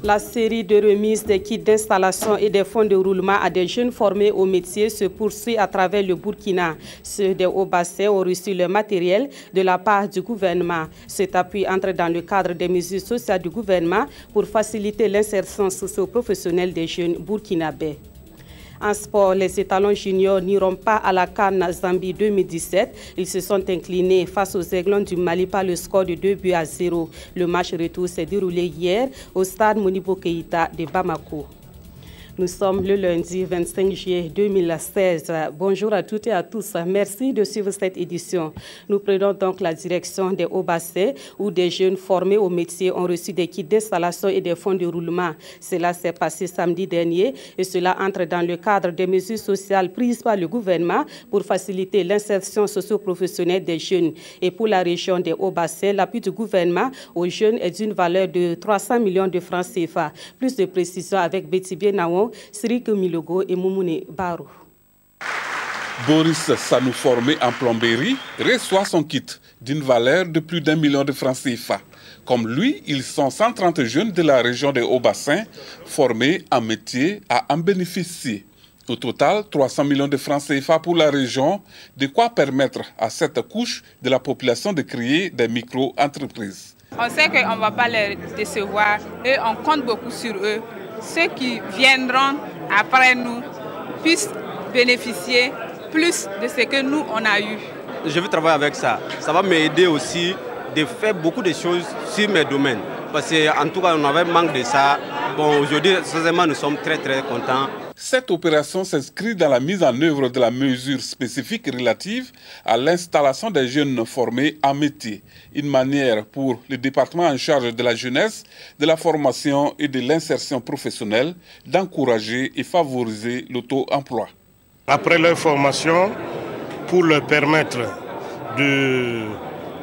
La série de remises des kits d'installation et des fonds de roulement à des jeunes formés au métier se poursuit à travers le Burkina. Ceux des Hauts-Bassins ont reçu le matériel de la part du gouvernement. Cet appui entre dans le cadre des mesures sociales du gouvernement pour faciliter l'insertion socio-professionnelle des jeunes burkinabés. En sport, les étalons juniors n'iront pas à la CAN Zambie 2017. Ils se sont inclinés face aux Aiglons du Mali par le score de 2-0. Le match retour s'est déroulé hier au stade Modibo Keïta de Bamako. Nous sommes le lundi 25 juillet 2016. Bonjour à toutes et à tous. Merci de suivre cette édition. Nous prenons donc la direction des Hauts-Bassins où des jeunes formés au métier ont reçu des kits d'installation et des fonds de roulement. Cela s'est passé samedi dernier et cela entre dans le cadre des mesures sociales prises par le gouvernement pour faciliter l'insertion socio-professionnelle des jeunes. Et pour la région des Hauts-Bassins, l'appui du gouvernement aux jeunes est d'une valeur de 300 millions de francs CFA. Plus de précisions avec Betty Bienaon, Sirik Milogo et Moumoune Barou. Boris Sanou, formé en plomberie, reçoit son kit d'une valeur de plus d'1 million de francs CFA. Comme lui, ils sont 130 jeunes de la région des Hauts-Bassins formés en métier à en bénéficier. Au total, 300 millions de francs CFA pour la région, de quoi permettre à cette couche de la population de créer des micro-entreprises. On sait qu'on ne va pas les décevoir et on compte beaucoup sur eux. Ceux qui viendront après nous puissent bénéficier plus de ce que nous, on a eu. Je vais travailler avec ça. Ça va m'aider aussi de faire beaucoup de choses sur mes domaines. Parce qu'en tout cas, on avait manque de ça. Bon, aujourd'hui, sincèrement, nous sommes très contents. Cette opération s'inscrit dans la mise en œuvre de la mesure spécifique relative à l'installation des jeunes formés en métier. Une manière pour le département en charge de la jeunesse, de la formation et de l'insertion professionnelle d'encourager et favoriser l'auto-emploi. Après leur formation, pour leur permettre de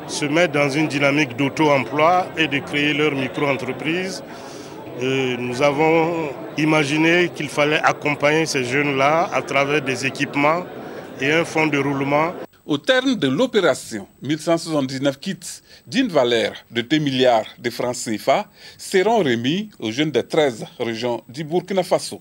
se mettre dans une dynamique d'auto-emploi et de créer leur micro-entreprise, nous avons imaginé qu'il fallait accompagner ces jeunes-là à travers des équipements et un fonds de roulement. Au terme de l'opération, 1179 kits d'une valeur de 2 milliards de francs CFA seront remis aux jeunes des 13 régions du Burkina Faso.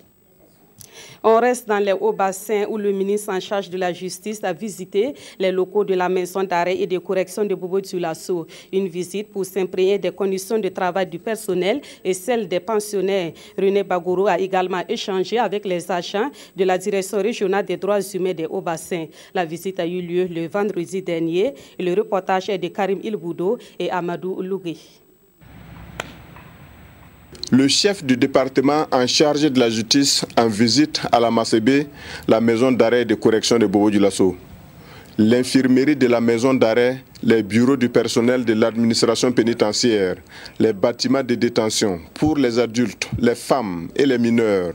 On reste dans les Hauts-Bassins où le ministre en charge de la justice a visité les locaux de la maison d'arrêt et de correction de Bobo-Dioulasso. Une visite pour s'imprégner des conditions de travail du personnel et celles des pensionnaires. René Bagourou a également échangé avec les agents de la direction régionale des droits humains des Hauts-Bassins. La visite a eu lieu le vendredi dernier et le reportage est de Karim Ilboudo et Amadou Lougui. Le chef du département en charge de la justice en visite à la Macébé, la maison d'arrêt et de correction de Bobo-Dioulasso. L'infirmerie de la maison d'arrêt, les bureaux du personnel de l'administration pénitentiaire, les bâtiments de détention pour les adultes, les femmes et les mineurs.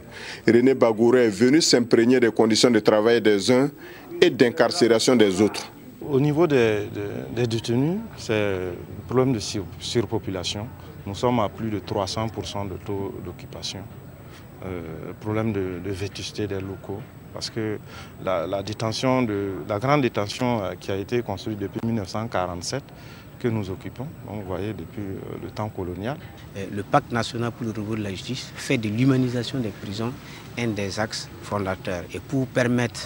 René Bagourou est venu s'imprégner des conditions de travail des uns et d'incarcération des autres. Au niveau des détenus, c'est un problème de surpopulation. Nous sommes à plus de 300% de taux d'occupation. Problème de vétusté des locaux. Parce que la grande détention qui a été construite depuis 1947, que nous occupons, donc vous voyez, depuis le temps colonial. Le pacte national pour le renouveau de la justice fait de l'humanisation des prisons un des axes fondateurs. Et pour permettre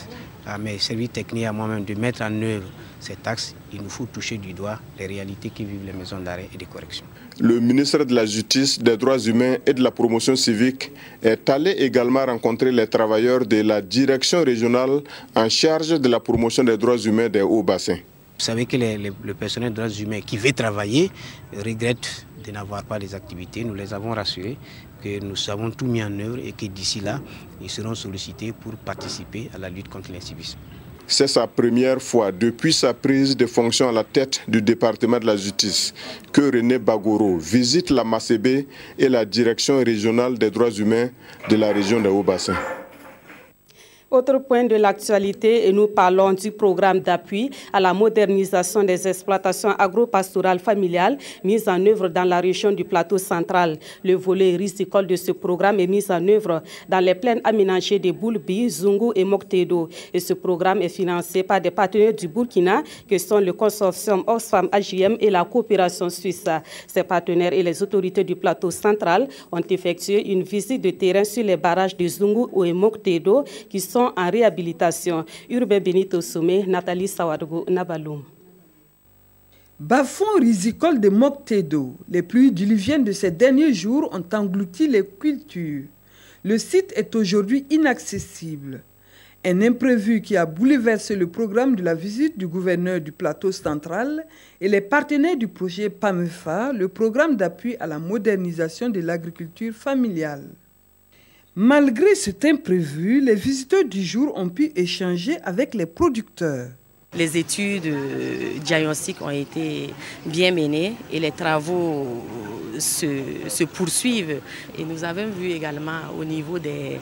à mes services techniques, à moi-même, de mettre en œuvre cet axe, il nous faut toucher du doigt les réalités qui vivent les maisons d'arrêt et de correction. Le ministre de la Justice, des Droits humains et de la Promotion civique est allé également rencontrer les travailleurs de la direction régionale en charge de la promotion des droits humains des Hauts-Bassins. Vous savez que le personnel des droits humains qui veut travailler regrette de n'avoir pas des activités. Nous les avons rassurés que nous avons tout mis en œuvre et que d'ici là, ils seront sollicités pour participer à la lutte contre l'incivisme. C'est sa première fois depuis sa prise de fonction à la tête du département de la justice que René Bagoro visite la Macébé et la direction régionale des droits humains de la région des Hauts-Bassins. Autre point de l'actualité, et nous parlons du programme d'appui à la modernisation des exploitations agro-pastorales familiales mises en œuvre dans la région du plateau central. Le volet risicole de ce programme est mis en œuvre dans les plaines aménagées de Boulbi, Zungu et Moktedo. Et ce programme est financé par des partenaires du Burkina, que sont le consortium Oxfam AGM et la coopération suisse. Ces partenaires et les autorités du plateau central ont effectué une visite de terrain sur les barrages de Zungu et Moktedo qui sont en réhabilitation. Urbain Benito Soumé, Nathalie Sawadou, Nabaloum. Bas-fond risicole de Moktedo, les pluies diluviennes de ces derniers jours ont englouti les cultures. Le site est aujourd'hui inaccessible. Un imprévu qui a bouleversé le programme de la visite du gouverneur du plateau central et les partenaires du projet PAMEFA, le programme d'appui à la modernisation de l'agriculture familiale. Malgré cet imprévu, les visiteurs du jour ont pu échanger avec les producteurs. Les études diagnostiques ont été bien menées et les travaux se poursuivent. Et nous avons vu également au niveau des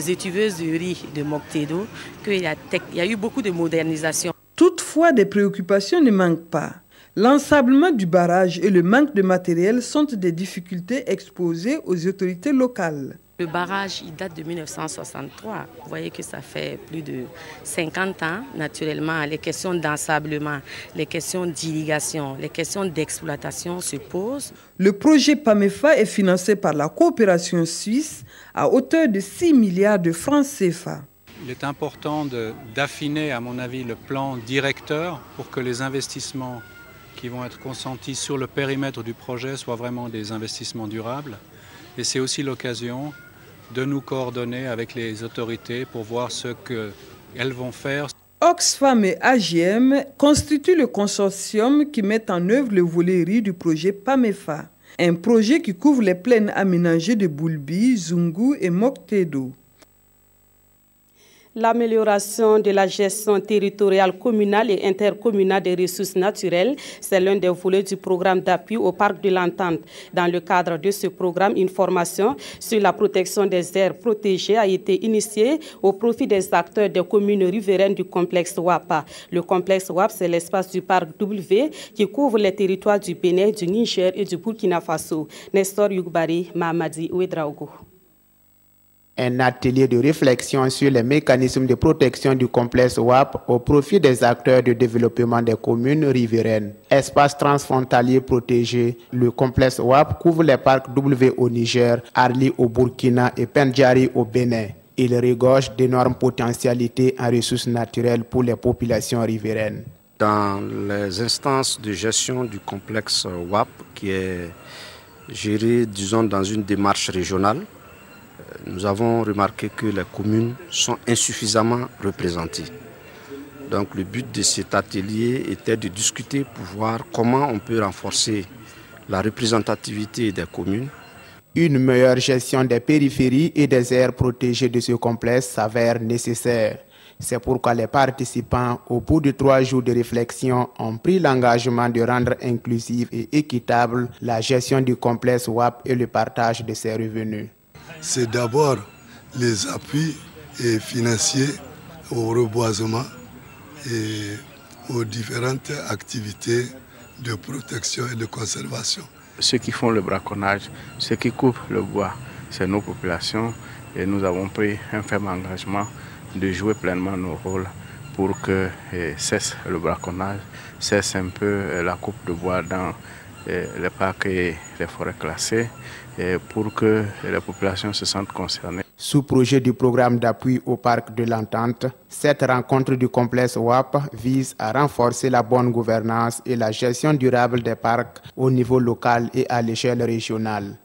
étuveuses de riz de Moktedo qu'il y a eu beaucoup de modernisation. Toutefois, des préoccupations ne manquent pas. L'ensablement du barrage et le manque de matériel sont des difficultés exposées aux autorités locales. Le barrage, il date de 1963. Vous voyez que ça fait plus de 50 ans. Naturellement, les questions d'ensablement, les questions d'irrigation, les questions d'exploitation se posent. Le projet PAMEFA est financé par la coopération suisse à hauteur de 6 milliards de francs CFA. Il est important d'affiner, à mon avis, le plan directeur pour que les investissements qui vont être consentis sur le périmètre du projet soient vraiment des investissements durables. Et c'est aussi l'occasion de nous coordonner avec les autorités pour voir ce qu'elles vont faire. Oxfam et AGM constituent le consortium qui met en œuvre le volet riz du projet PAMEFA, un projet qui couvre les plaines aménagées de Boulbi, Zungu et Moktedo. L'amélioration de la gestion territoriale communale et intercommunale des ressources naturelles, c'est l'un des volets du programme d'appui au Parc de l'Entente. Dans le cadre de ce programme, une formation sur la protection des aires protégées a été initiée au profit des acteurs des communes riveraines du complexe WAP. Le complexe WAP, c'est l'espace du Parc W qui couvre les territoires du Bénin, du Niger et du Burkina Faso. Nestor Yugbari, Mahamadi Ouedraogo. Un atelier de réflexion sur les mécanismes de protection du complexe WAP au profit des acteurs de développement des communes riveraines. Espace transfrontalier protégé, le complexe WAP couvre les parcs W au Niger, Arli au Burkina et Pendjari au Bénin. Il regorge d'énormes potentialités en ressources naturelles pour les populations riveraines. Dans les instances de gestion du complexe WAP, qui est géré, disons, dans une démarche régionale, nous avons remarqué que les communes sont insuffisamment représentées. Donc le but de cet atelier était de discuter pour voir comment on peut renforcer la représentativité des communes. Une meilleure gestion des périphéries et des aires protégées de ce complexe s'avère nécessaire. C'est pourquoi les participants, au bout de 3 jours de réflexion, ont pris l'engagement de rendre inclusive et équitable la gestion du complexe WAP et le partage de ses revenus. C'est d'abord les appuis financiers au reboisement et aux différentes activités de protection et de conservation. Ceux qui font le braconnage, ceux qui coupent le bois, c'est nos populations et nous avons pris un ferme engagement de jouer pleinement nos rôles pour que cesse le braconnage, cesse un peu la coupe de bois dans les parcs et les forêts classées pour que les populations se sentent concernées. Sous-projet du programme d'appui au Parc de l'Entente, cette rencontre du complexe WAP vise à renforcer la bonne gouvernance et la gestion durable des parcs au niveau local et à l'échelle régionale.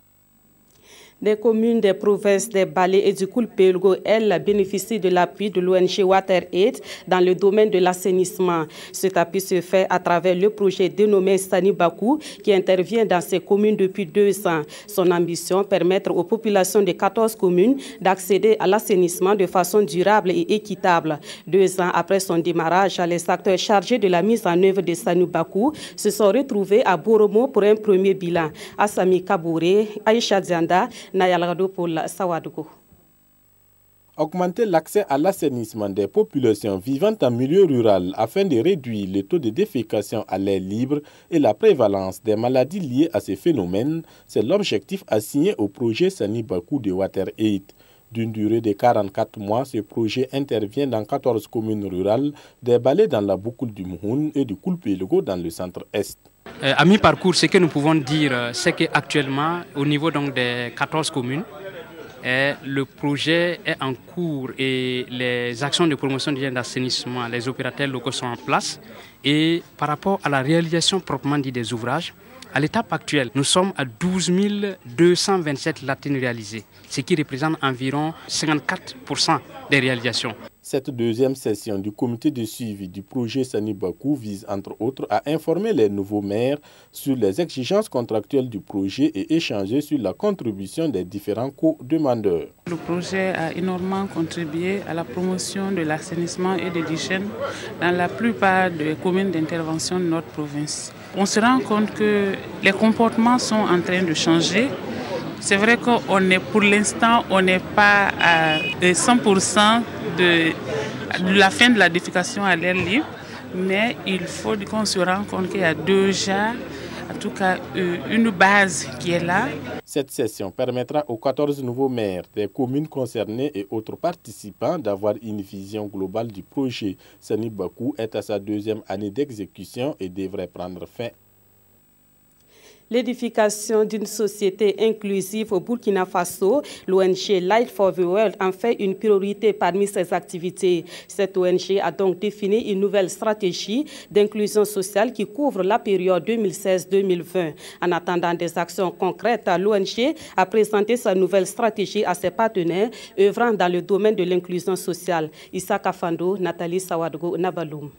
Des communes des provinces des Balé et du Koulpelgo, elles, bénéficient de l'appui de l'ONG WaterAid dans le domaine de l'assainissement. Cet appui se fait à travers le projet dénommé Sani Bakou qui intervient dans ces communes depuis 2 ans. Son ambition, permettre aux populations de 14 communes d'accéder à l'assainissement de façon durable et équitable. 2 ans après son démarrage, les acteurs chargés de la mise en œuvre de Sani Bakou se sont retrouvés à Boromo pour un premier bilan. Assami Kabouré, Aïcha Dianda, Augmenter l'accès à l'assainissement des populations vivant en milieu rural afin de réduire le taux de défécation à l'air libre et la prévalence des maladies liées à ces phénomènes, c'est l'objectif assigné au projet Sani Bakou de WaterAid. D'une durée de 44 mois, ce projet intervient dans 14 communes rurales, des Balais dans la boucle du Mouhoun et du Koulpelgo dans le centre-est. À mi-parcours, ce que nous pouvons dire, c'est qu'actuellement, au niveau donc des 14 communes, le projet est en cours et les actions de promotion d'assainissement, les opérateurs locaux sont en place. Et par rapport à la réalisation proprement dit des ouvrages, à l'étape actuelle, nous sommes à 12 227 latines réalisées, ce qui représente environ 54% des réalisations. Cette deuxième session du comité de suivi du projet Sani Bakou vise entre autres à informer les nouveaux maires sur les exigences contractuelles du projet et échanger sur la contribution des différents co-demandeurs. Le projet a énormément contribué à la promotion de l'assainissement et de l'hygiène dans la plupart des communes d'intervention de notre province. On se rend compte que les comportements sont en train de changer. C'est vrai pour l'instant, on n'est pas à 100% de la fin de la défécation à l'air libre, mais il faut qu'on se rende compte qu'il y a déjà, en tout cas, une base qui est là. Cette session permettra aux 14 nouveaux maires des communes concernées et autres participants d'avoir une vision globale du projet. Sani Bakou est à sa 2e année d'exécution et devrait prendre fin. L'édification d'une société inclusive au Burkina Faso, l'ONG Light for the World en fait une priorité parmi ses activités. Cette ONG a donc défini une nouvelle stratégie d'inclusion sociale qui couvre la période 2016-2020. En attendant des actions concrètes, l'ONG a présenté sa nouvelle stratégie à ses partenaires œuvrant dans le domaine de l'inclusion sociale. Issa Kafando, Nathalie Sawadgo, Nabaloum.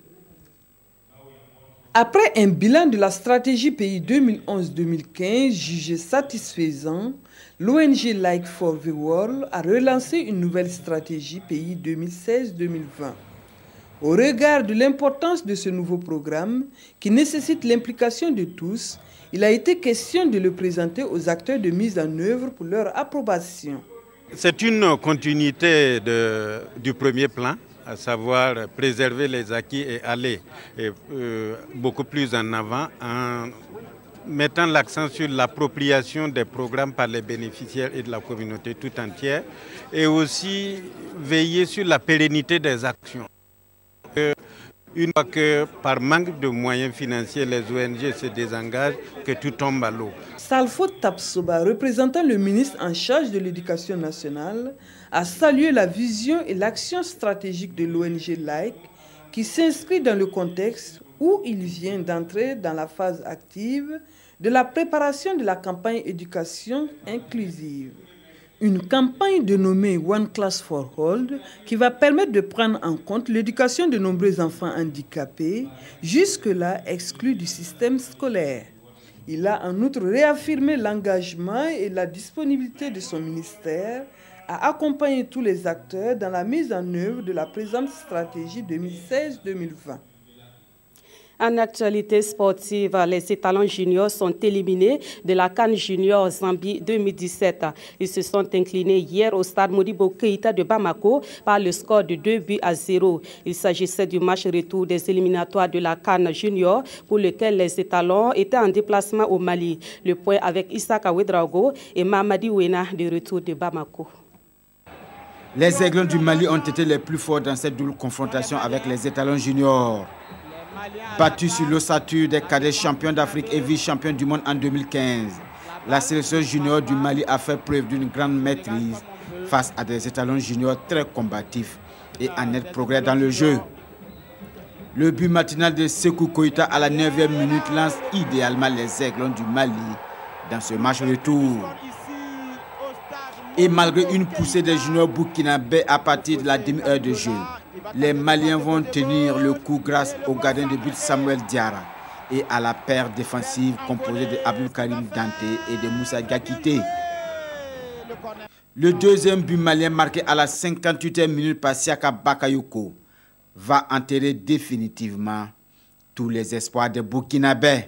Après un bilan de la stratégie pays 2011-2015 jugé satisfaisant, l'ONG Like for the World a relancé une nouvelle stratégie pays 2016-2020. Au regard de l'importance de ce nouveau programme, qui nécessite l'implication de tous, il a été question de le présenter aux acteurs de mise en œuvre pour leur approbation. C'est une continuité du premier plan, à savoir préserver les acquis et aller beaucoup plus en avant en mettant l'accent sur l'appropriation des programmes par les bénéficiaires et de la communauté tout entière et aussi veiller sur la pérennité des actions. Une fois que par manque de moyens financiers, les ONG se désengagent, que tout tombe à l'eau. Salfo Tapsoba, représentant le ministre en charge de l'Éducation nationale, a salué la vision et l'action stratégique de l'ONG Like, qui s'inscrit dans le contexte où il vient d'entrer dans la phase active de la préparation de la campagne éducation inclusive. Une campagne dénommée One Class for All qui va permettre de prendre en compte l'éducation de nombreux enfants handicapés, jusque-là exclus du système scolaire. Il a en outre réaffirmé l'engagement et la disponibilité de son ministère à accompagner tous les acteurs dans la mise en œuvre de la présente stratégie 2016-2020. En actualité sportive, les étalons juniors sont éliminés de la CAN Junior Zambie 2017. Ils se sont inclinés hier au stade Modibo Keïta de Bamako par le score de 2-0. Il s'agissait du match retour des éliminatoires de la CAN Junior pour lequel les étalons étaient en déplacement au Mali. Le point avec Issaka Ouedraogo et Mamadi Ouena de retour de Bamako. Les Aiglons du Mali ont été les plus forts dans cette double confrontation avec les étalons juniors. Battus sur l'ossature des cadets champions d'Afrique et vice-champions du monde en 2015, la sélection junior du Mali a fait preuve d'une grande maîtrise face à des étalons juniors très combatifs et en net progrès dans le jeu. Le but matinal de Sékou Koïta à la 9e minute lance idéalement les Aiglons du Mali dans ce match retour. Et malgré une poussée des juniors burkinabés à partir de la demi-heure de jeu, les Maliens vont tenir le coup grâce au gardien de but Samuel Diarra et à la paire défensive composée de Abdul Karim Dante et de Moussa Diakité. Le deuxième but malien marqué à la 58e minute par Siaka Bakayoko va enterrer définitivement tous les espoirs des Burkinabés.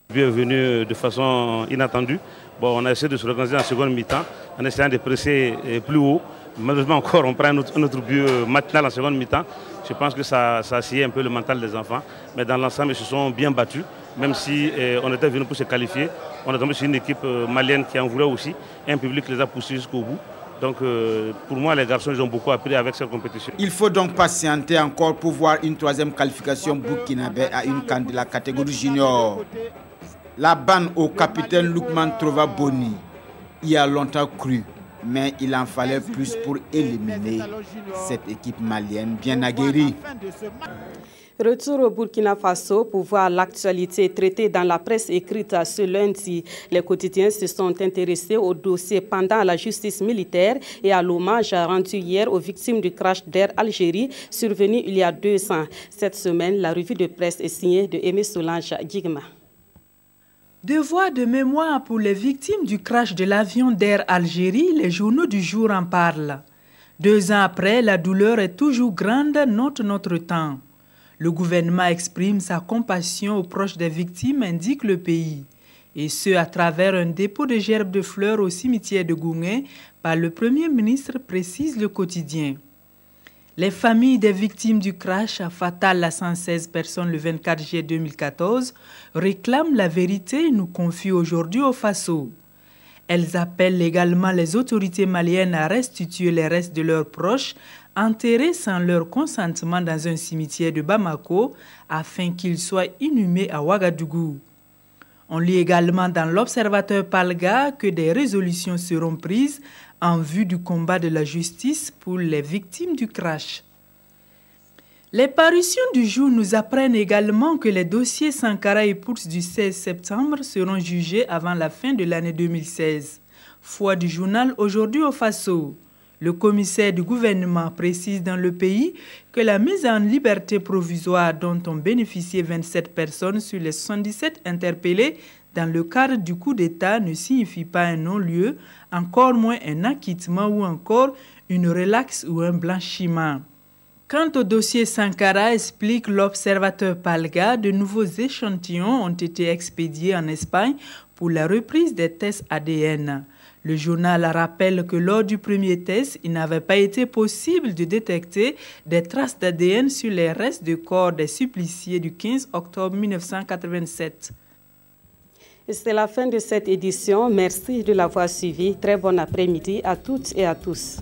Le but est venu de façon inattendue. Bon, on a essayé de se organiser en seconde mi-temps en essayant de presser plus haut. Malheureusement encore, on prend un autre but matinal en seconde mi-temps. Je pense que ça a scié un peu le mental des enfants. Mais dans l'ensemble, ils se sont bien battus. Même si on était venu pour se qualifier, on est tombé sur une équipe malienne qui en voulait aussi. Un public les a poussés jusqu'au bout. Donc pour moi, les garçons, ils ont beaucoup appris avec cette compétition. Il faut donc patienter encore pour voir une troisième qualification burkinabé à une CAN de la catégorie junior. La banne au capitaine Loukman Trova Boni y a longtemps cru, mais il en fallait plus pour éliminer cette équipe malienne bien aguerrie. Retour au Burkina Faso pour voir l'actualité traitée dans la presse écrite ce lundi. Les quotidiens se sont intéressés au dossier pendant la justice militaire et à l'hommage rendu hier aux victimes du crash d'Air Algérie survenu il y a 2 ans. Cette semaine, la revue de presse est signée de Aimé Solange Guigma. Devoir de mémoire pour les victimes du crash de l'avion d'Air Algérie, les journaux du jour en parlent. 2 ans après, la douleur est toujours grande, note notre temps. Le gouvernement exprime sa compassion aux proches des victimes, indique le pays. Et ce, à travers un dépôt de gerbes de fleurs au cimetière de Gouguin par le Premier ministre, précise le quotidien. Les familles des victimes du crash fatal à 116 personnes le 24 juillet 2014 réclament la vérité, nous confie aujourd'hui au Faso. Elles appellent également les autorités maliennes à restituer les restes de leurs proches enterrés sans leur consentement dans un cimetière de Bamako afin qu'ils soient inhumés à Ouagadougou. On lit également dans l'Observateur Palga que des résolutions seront prises en vue du combat de la justice pour les victimes du crash. Les parutions du jour nous apprennent également que les dossiers Sankara et Poutz du 16 septembre seront jugés avant la fin de l'année 2016. Foi du journal Aujourd'hui au Faso. Le commissaire du gouvernement précise dans le pays que la mise en liberté provisoire dont ont bénéficié 27 personnes sur les 77 interpellées dans le cadre du coup d'État ne signifie pas un non-lieu, encore moins un acquittement ou encore une relaxe ou un blanchiment. Quant au dossier Sankara, explique l'observateur Palga, de nouveaux échantillons ont été expédiés en Espagne pour la reprise des tests ADN. Le journal rappelle que lors du premier test, il n'avait pas été possible de détecter des traces d'ADN sur les restes de corps des suppliciés du 15 octobre 1987. C'est la fin de cette édition. Merci de l'avoir suivi. Très bon après-midi à toutes et à tous.